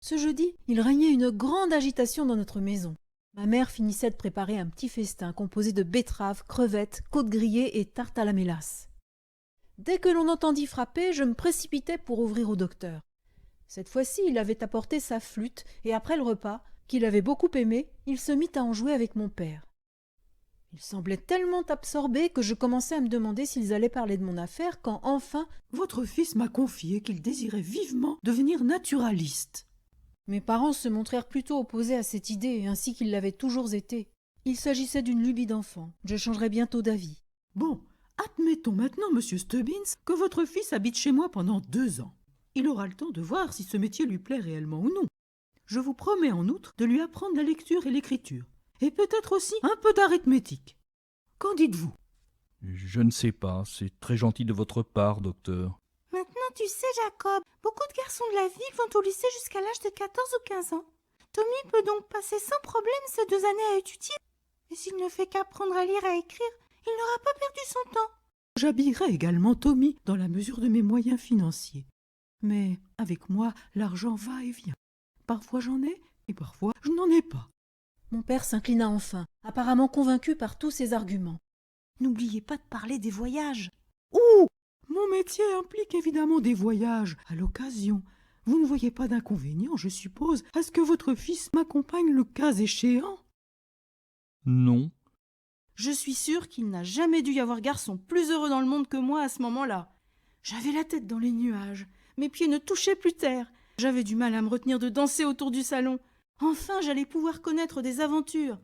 Ce jeudi, il régnait une grande agitation dans notre maison. Ma mère finissait de préparer un petit festin composé de betteraves, crevettes, côtes grillées et tarte à la mélasse. Dès que l'on entendit frapper, je me précipitai pour ouvrir au docteur. Cette fois-ci, il avait apporté sa flûte et après le repas, qu'il avait beaucoup aimé, il se mit à en jouer avec mon père. Il semblait tellement absorbé que je commençais à me demander s'ils allaient parler de mon affaire quand enfin Votre fils m'a confié qu'il désirait vivement devenir naturaliste. mes parents se montrèrent plutôt opposés à cette idée, ainsi qu'ils l'avaient toujours été. Il s'agissait d'une lubie d'enfant. Je changerais bientôt d'avis. Bon, admettons maintenant, monsieur Stubbins, que votre fils habite chez moi pendant 2 ans. Il aura le temps de voir si ce métier lui plaît réellement ou non. Je vous promets en outre de lui apprendre la lecture et l'écriture, et peut-être aussi un peu d'arithmétique. Qu'en dites-vous? Je ne sais pas, c'est très gentil de votre part, docteur. Maintenant, tu sais, Jacob, beaucoup de garçons de la ville vont au lycée jusqu'à l'âge de 14 ou 15 ans. Tommy peut donc passer sans problème ces 2 années à étudier. Et s'il ne fait qu'apprendre à lire et à écrire, il n'aura pas perdu son temps. J'habillerai également Tommy dans la mesure de mes moyens financiers. Mais avec moi, l'argent va et vient. Parfois j'en ai, et parfois je n'en ai pas. Mon père s'inclina enfin, apparemment convaincu par tous ses arguments. N'oubliez pas de parler des voyages. Ouh! Mon métier implique évidemment des voyages, à l'occasion. Vous ne voyez pas d'inconvénient, je suppose, à ce que votre fils m'accompagne le cas échéant? Non. Je suis sûre qu'il n'a jamais dû y avoir garçon plus heureux dans le monde que moi à ce moment-là. J'avais la tête dans les nuages, mes pieds ne touchaient plus terre. J'avais du mal à me retenir de danser autour du salon. Enfin, j'allais pouvoir connaître des aventures.